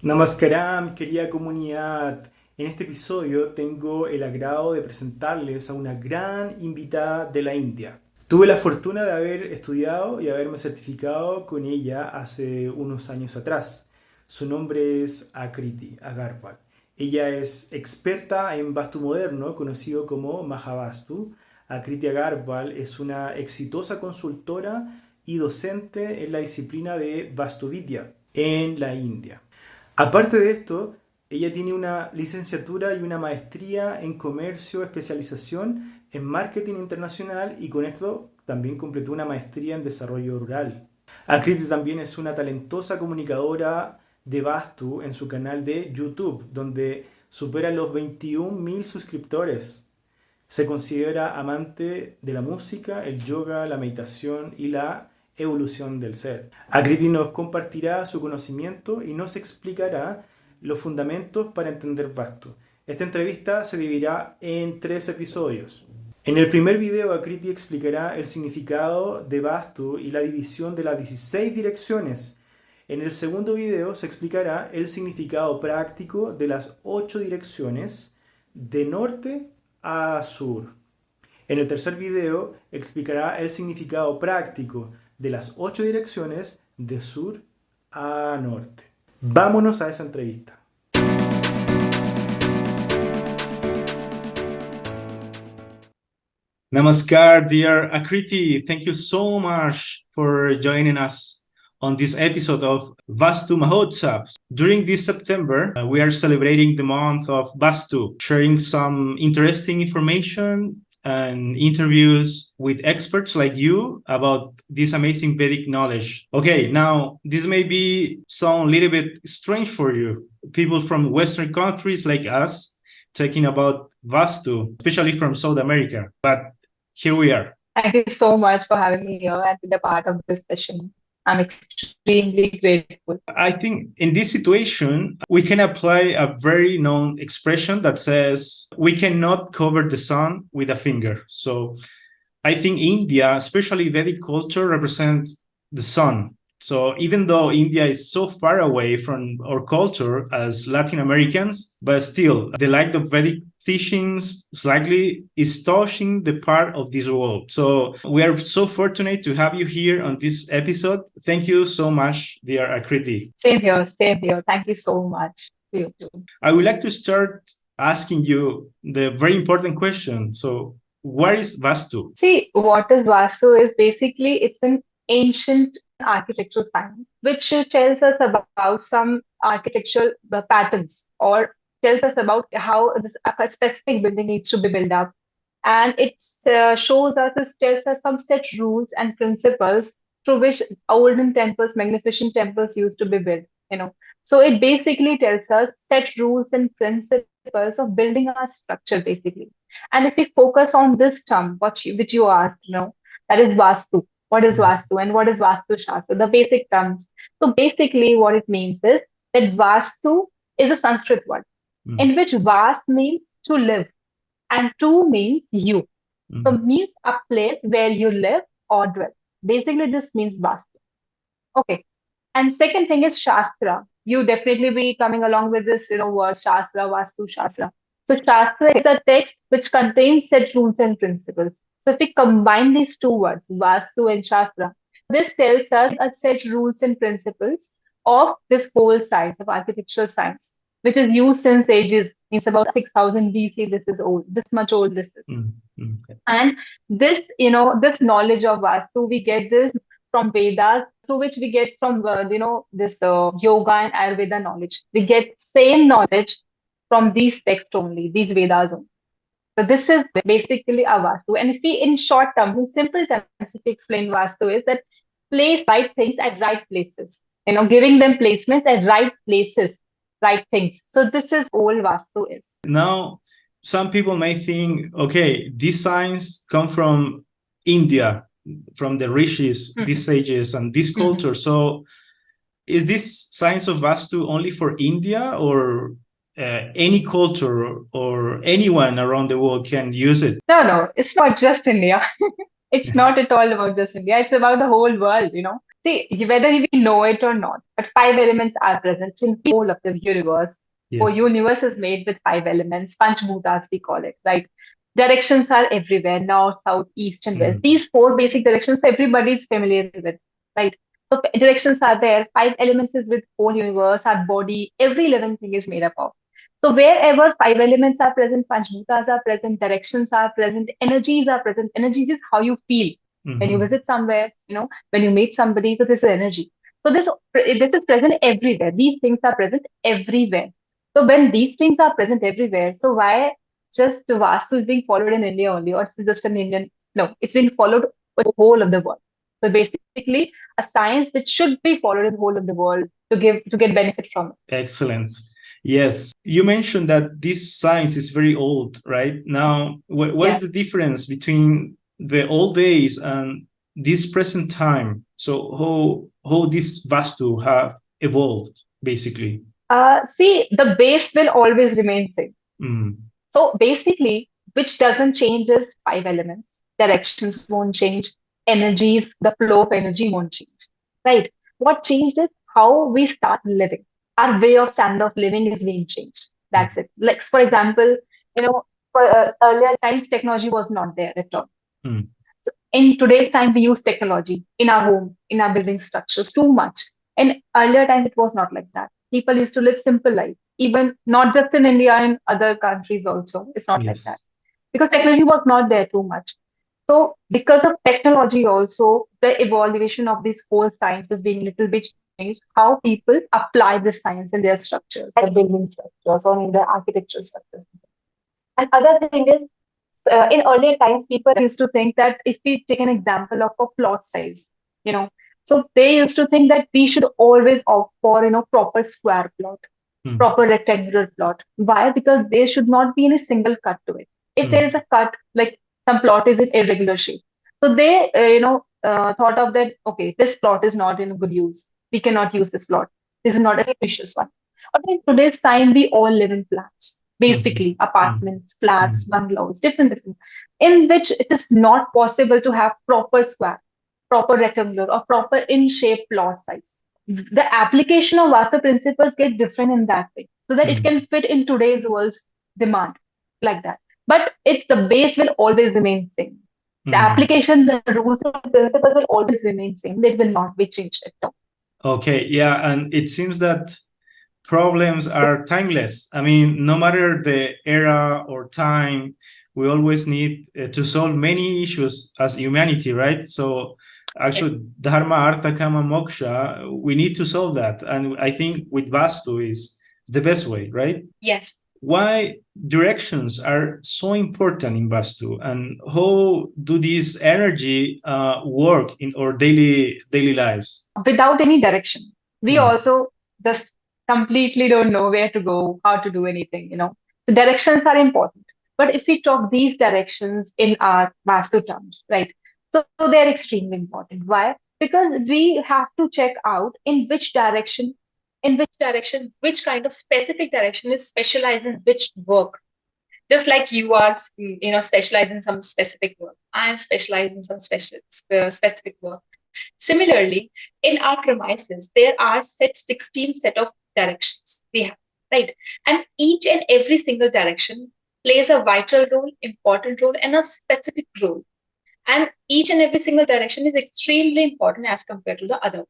Namaskaram, querida comunidad. En este episodio tengo el agrado de presentarles a una gran invitada de la India. Tuve la fortuna de haber estudiado y haberme certificado con ella hace unos años atrás. Su nombre es Aakriti Agarwal. Ella es experta en Vāstu Moderno, conocido como Maha Vāstu. Aakriti Agarwal es una exitosa consultora y docente en la disciplina de Vāstu en la India. Aparte de esto, ella tiene una licenciatura y una maestría en comercio, especialización en marketing internacional y con esto también completó una maestría en desarrollo rural. Akriti también es una talentosa comunicadora de Vāstu en su canal de YouTube, donde supera los 21.000 suscriptores. Se considera amante de la música, el yoga, la meditación y la evolución del ser. Akriti nos compartirá su conocimiento y nos explicará los fundamentos para entender Vāstu. Esta entrevista se dividirá en 3 episodios. En el primer video, Akriti explicará el significado de Vāstu y la división de las 16 direcciones. En el segundo video se explicará el significado práctico de las 8 direcciones de norte a sur. En el tercer video explicará el significado práctico de las 8 direcciones de sur a norte. Vámonos a esa entrevista. Namaskar, dear Aakriti. Thank you so much for joining us on this episode of Vāstu Mahotsav. During this September, we are celebrating the month of Vāstu, sharing some interesting information and interviews with experts like you about this amazing Vedic knowledge. Okay, now this may be sound a little bit strange for you, people from Western countries like us talking about Vāstu, especially from South America. But here we are. Thank you so much for having me here and be a part of this session. I'm extremely grateful. I think in this situation, we can apply a very known expression that says we cannot cover the sun with a finger. So I think India, especially Vedic culture, represents the sun. So even though India is so far away from our culture as Latin Americans, but still the light of Vedic teachings slightly is touching the part of this world. So we are so fortunate to have you here on this episode. Thank you so much, dear Akriti. Same here, same here. Thank you so much to you too. I would like to start asking you the very important question. So what is Vastu? See, what is Vastu is basically it's an ancient architectural science which tells us about some architectural patterns or tells us about how this a specific building needs to be built up. And it shows us, it tells us some set rules and principles through which olden temples, magnificent temples used to be built, you know. So it basically tells us set rules and principles of building our structure, basically. And if we focus on this term, which you asked, that is Vastu. What is Vastu and what is Vastu Shastra? The basic terms. So basically, what it means is that Vastu is a Sanskrit word in which Vas means to live and tu means you. So means a place where you live or dwell. Basically, this means Vastu. Okay. And second thing is Shastra. You definitely be coming along with this, word Shastra, Vastu Shastra. So Shastra is a text which contains set rules and principles. So if we combine these two words, Vastu and Shastra, this tells us a set rules and principles of this whole science of architectural science, which is used since ages. Means about 6,000 BC. This is old. This much old this is. Okay. And this, this knowledge of Vastu, we get this from Vedas, through which we get from, this yoga and Ayurveda knowledge. We get same knowledge from these texts only, these Vedas only. So this is basically a Vastu. And if we, in short term, in simple terms, if we explain Vastu is that place right things at right places, giving them placements at right places, right things. So this is all Vastu is. Now, some people may think, okay, these signs come from India, from the rishis, these sages, and this culture. So is this science of Vastu only for India, or any culture or anyone around the world can use it? No, it's not just India. It's not at all about just India. It's about the whole world, See, whether we know it or not, but five elements are present in the whole of the universe. Our Yes. universe is made with five elements, Panchbhutas we call it, right? Directions are everywhere, north, south, east, and west. Mm. These four basic directions everybody is familiar with, right? So directions are there. Five elements is with whole universe, our body, every living thing is made up of. So wherever five elements are present, Panchbhutas are present, directions are present, energies are present. Energies is how you feel when you Mhm. visit somewhere, when you meet somebody. So this is energy. So this is present everywhere. These things are present everywhere. So when these things are present everywhere, so why just Vastu is being followed in India only, or it's just an Indian? No, it's being followed by the whole of the world. So basically, a science which should be followed in the whole of the world to get benefit from it. Excellent. Yes, you mentioned that this science is very old, right? Now, what is Yeah. the difference between the old days and this present time? So how this Vastu have evolved, basically? See, the base will always remain same. Mm. So basically, which doesn't change is five elements. Directions won't change. Energies, the flow of energy won't change. Right? What changed is how we start living. Our way of standard of living is being changed. Mm. That's it. Like, for example, for earlier times, technology was not there at all. Mm. So in today's time, we use technology in our home, in our building structures too much. In earlier times, it was not like that. People used to live simple life, even not just in India, in other countries also. It's not like that Yes. because technology was not there too much. So because of technology also, the evaluation of this whole science is being little bit changed. How people apply this science in their structures, their building structures, or in their architecture structures. And other thing is, in earlier times, people used to think that if we take an example of a plot size, you know, so they used to think that we should always opt for, proper square plot, Mm. proper rectangular plot. Why? Because there should not be any single cut to it. If there is Mm. a cut, like some plot is in irregular shape, so they, thought of that. Okay, this plot is not in good use. We cannot use this plot. This is not a precious one. But in today's time, we all live in flats, Mhm. basically Mm. apartments, flats, Mm. bungalows, different, in which it is not possible to have proper square, proper rectangular, or proper in-shape plot size. The application of Vastu principles get different in that way, so that it Mm. can fit in today's world's demand, like that. But it's the base will always remain same. The Mm. application, the rules and principles will always remain same. They will not be changed at all. Okay, yeah, and it seems that problems are timeless. I mean, no matter the era or time, we always need to solve many issues as humanity, right? So Yes. actually, Dharma, Artha, Kama, Moksha, we need to solve that. And I think with Vastu is the best way, right? Yes. Why directions are so important in Vastu, and how do these energy work in our daily lives? Without any direction, we Mm. also just completely don't know where to go, how to do anything. The directions are important. But if we talk these directions in our Vastu terms, right? So they're extremely important. Why? Because we have to check out in which direction, which kind of specific direction is specialized in which work. Just like you are, specialized in some specific work. I am specialized in some specific work. Similarly, in our premises, there are 16 set of directions we have, right? And each and every single direction plays a vital role, important role, and a specific role. And each and every single direction is extremely important as compared to the other.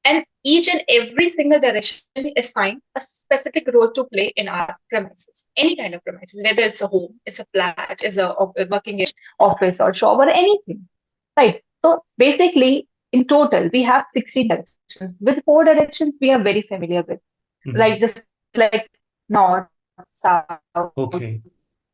And each and every single direction assign a specific role to play in our premises, any kind of premises, whether it's a home, it's a flat, it's a working office or shop or anything. Right. So basically, in total, we have 16 directions. With four directions, we are very familiar with, Mhm. like just like north, south,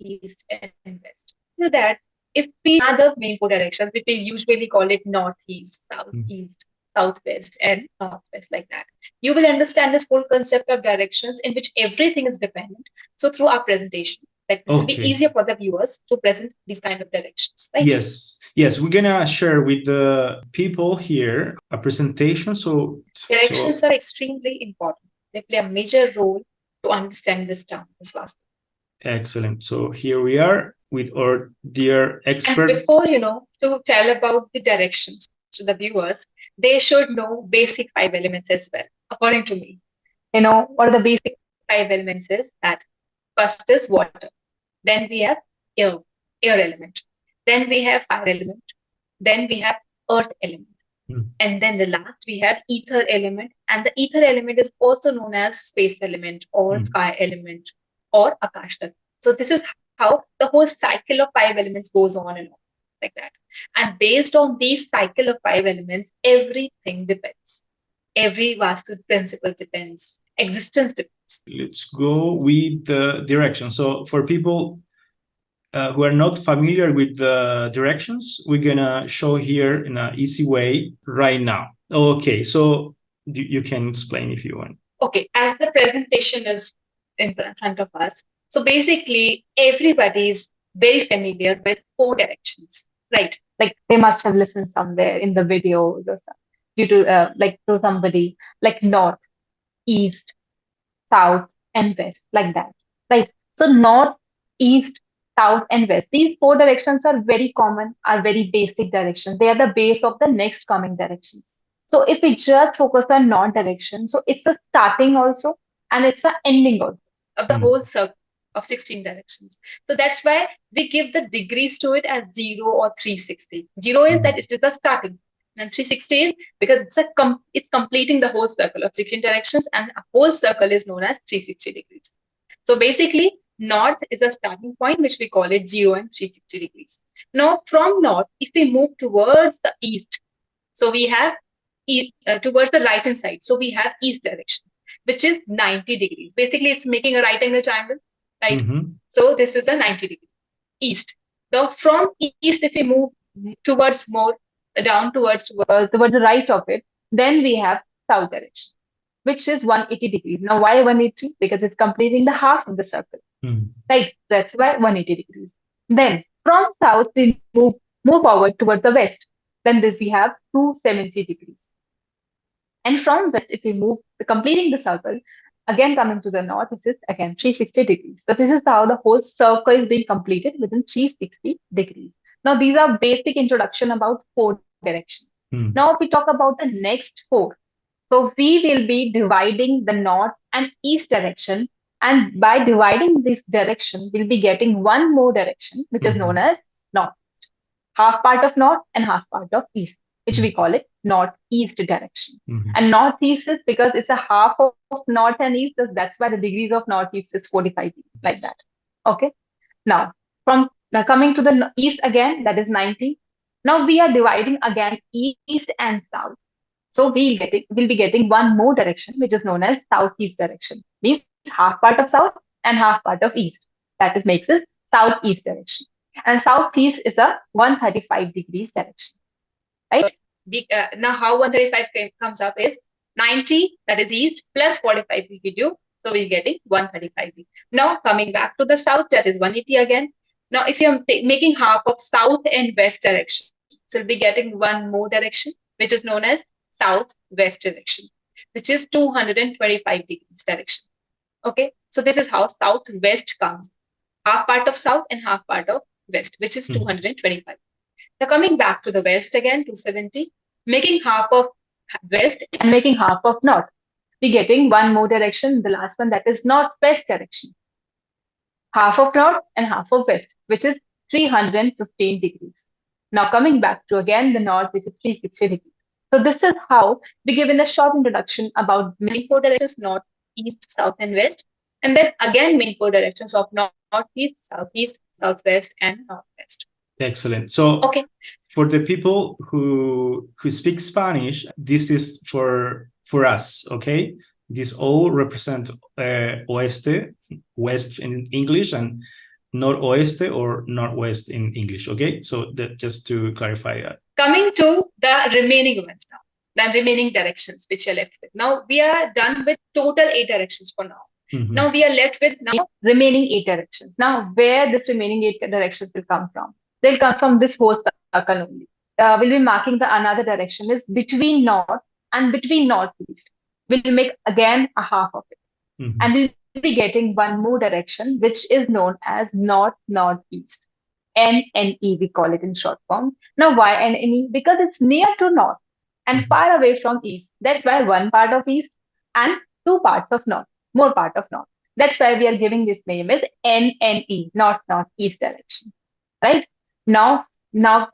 east, and Okay. west. So that if we another main four directions, which we usually call it northeast, southeast, Mm. southwest, and northwest, like that, you will understand this whole concept of directions in which everything is dependent. So through our presentation, like this will be easier for Okay. the viewers to present these kind of directions, right? Yes. Yes, we're gonna share with the people here a presentation. So Directions are extremely important. They play a major role to understand this term, this vast. excellent. So here we are with our dear And expert. before, to tell about the directions, the viewers, they should know basic five elements as well, according to me. What are the basic five elements is that first is water. Then we have air, air element. Then we have fire element. Then we have earth element. And then the last we have ether element. And the ether element is also known as space element or sky element or akash tattva. So this is how the whole cycle of five elements goes on and on like that. And based on these cycle of five elements, everything depends. Every Vastu principle depends. Existence depends. Let's go with the direction. So for people who are not familiar with the directions, we're gonna show here in an easy way right now. Okay, so you can explain if you want. Okay, as the presentation is in front of us, so basically everybody is very familiar with four directions, right? Like they must have listened somewhere in the videos or something due to like to somebody like north, east, south, and west, like that, right? So north, east, south, and west. These four directions are very common, are very basic directions. They are the base of the next coming directions. So if we just focus on north direction, so it's a starting also and it's a ending also of the whole circle of 16 directions. So that's why we give the degrees to it as 0 or 360. 0 is that it is the starting. And 360 is because it's completing the whole circle of 16 directions, and a whole circle is known as 360 degrees. So basically, north is a starting point, which we call it 0 and 360 degrees. Now, from north, if we move towards the east, so we have towards the right hand side, so we have east direction, which is 90 degrees. Basically, it's making a right angle triangle, right? So this is a 90 degree east. Now, from east, if we move towards more down towards the right of it, then we have south direction, which is 180 degrees. Now, why 180? Because it's completing the half of the circle, right? That's why 180 degrees. Then from south, we move forward towards the west. Then this we have 270 degrees. And from west, if we move, completing the circle, again coming to the north, this is again 360 degrees. So this is how the whole circle is being completed within 360 degrees. Now, these are basic introduction about four directions. Now, if we talk about the next four, so we will be dividing the north and east direction. And by dividing this direction, we'll be getting one more direction, which is known as north. Half part of north and half part of east, which we call it northeast direction. And northeast is because it's a half of north and east. That's why the degrees of northeast is 45 degrees, like that. Okay. Now, coming to the east again, that is 90. Now we are dividing again east and south. So we'll be getting one more direction, which is known as southeast direction. Means half part of south and half part of east. That is makes us southeast direction. And southeast is a 135 degrees direction. Right? Now how 135 comes up is 90, that is east, plus 45 we do. So we're getting 135 degrees. Now coming back to the south, that is 180 again. Now if you're making half of south and west direction, so we'll be getting one more direction, which is known as southwest direction, which is 225 degrees direction. Okay, so this is how southwest comes. Half part of south and half part of west, which is 225. Now coming back to the west again, 270, making half of west and making half of north. We're getting one more direction, the last one, that is northwest direction. Half of north and half of west, which is 315 degrees. Now coming back to again the north, which is 360 degrees. So this is how we give in a short introduction about main four directions, north, east, south, and west. And then again, main four directions of northeast, southeast, southwest, and northwest. Excellent. So okay, for the people who speak Spanish, this is for us, okay? These all represent oeste, west in English, and noroeste or northwest in English, okay? So just to clarify that. Coming to the remaining ones now, the remaining directions which are left with. Now we are done with total 8 directions for now. Now we are left with now remaining 8 directions. Now where this remaining 8 directions will come from? They'll come from this whole circle only. We'll be marking the another direction is between north and between northeast. We'll make again a half of it. And we'll be getting one more direction, which is known as north-northeast. NNE, we call it in short form. Now, why NNE? Because it's near to north and far away from east. That's why one part of east and two parts of north, more part of north. That's why we are giving this name as NNE, north northeast direction. Right? Now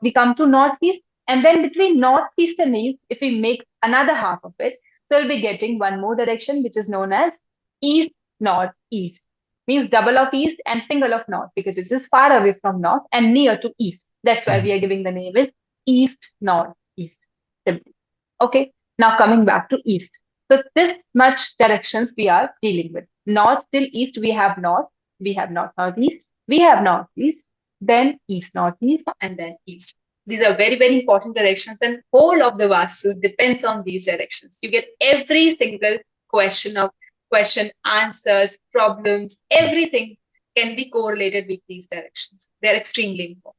we come to northeast, and then between northeast and east, if we make another half of it, so we'll be getting one more direction, which is known as east northeast. Means double of east and single of north, because it is far away from north and near to east. That's why we are giving the name is east northeast. Simply. Okay. Now coming back to east. So this much directions we are dealing with. North till east, we have north, northeast, we have northeast, then east northeast, and then east. These are very, very important directions, and whole of the Vastu depends on these directions. You get every single question, answers, problems, everything can be correlated with these directions. They're extremely important.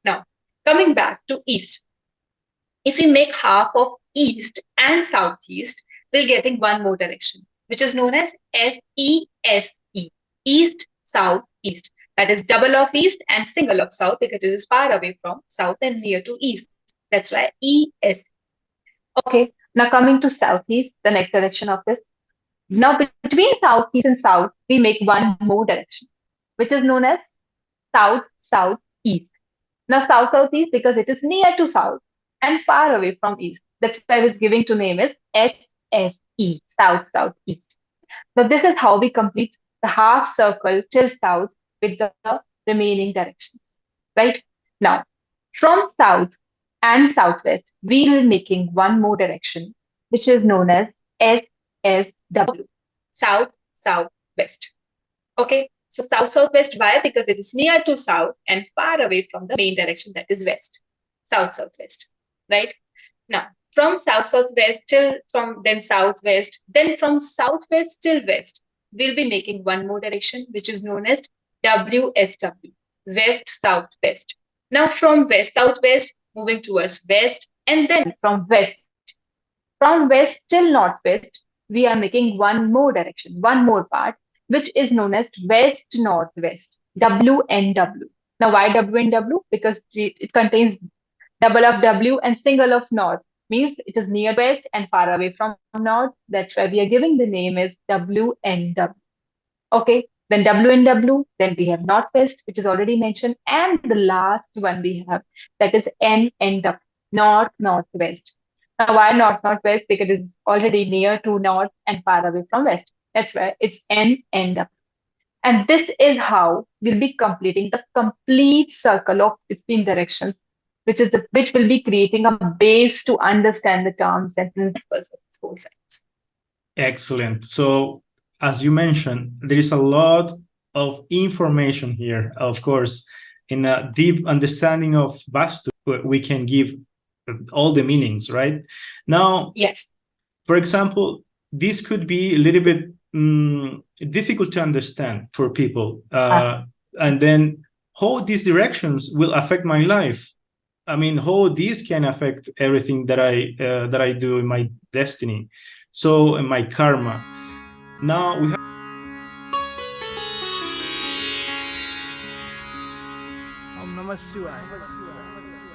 Now, coming back to east. If we make half of east and southeast, we're getting one more direction, which is known as SESE, east, south, east. That is double of east and single of south, because it is far away from south and near to east. That's why ES. Okay, now coming to southeast, the next direction of this. Now between southeast and south, we make one more direction, which is known as south, southeast. Now south, southeast, because it is near to south and far away from east. That's why it's giving to name is SSE, south, southeast. So this is how we complete the half circle till south with the remaining directions, right? Now, from south and southwest, we will be making one more direction, which is known as SSW, south, southwest. Okay, so south, southwest, why? Because it is near to south and far away from the main direction, that is west, south, southwest, right? Now, from south, southwest till from then southwest, then from southwest till west, we'll be making one more direction, which is known as WSW, west, southwest. Now, from west, southwest, moving towards west, and then from west till northwest, we are making one more direction, one more part, which is known as west northwest, WNW. Now, why WNW? Because it contains double of W and single of north, means it is near west and far away from north. That's why we are giving the name as WNW. Okay, then WNW, then we have northwest, which is already mentioned, and the last one we have, that is NNW, north northwest. Now, why north northwest? Because it's already near to north and far away from west. That's why it's NNW. And this is how we'll be completing the complete circle of 16 directions, which will be creating a base to understand the terms and principles of this whole science. Excellent. So, as you mentioned, there is a lot of information here. Of course, in a deep understanding of Vāstu, we can give all the meanings, right? Now, yes. For example, this could be a little bit difficult to understand for people. And then how these directions will affect my life. I mean, how these can affect everything that I do in my destiny. So in my karma. Now we have Om Namah Shivaya.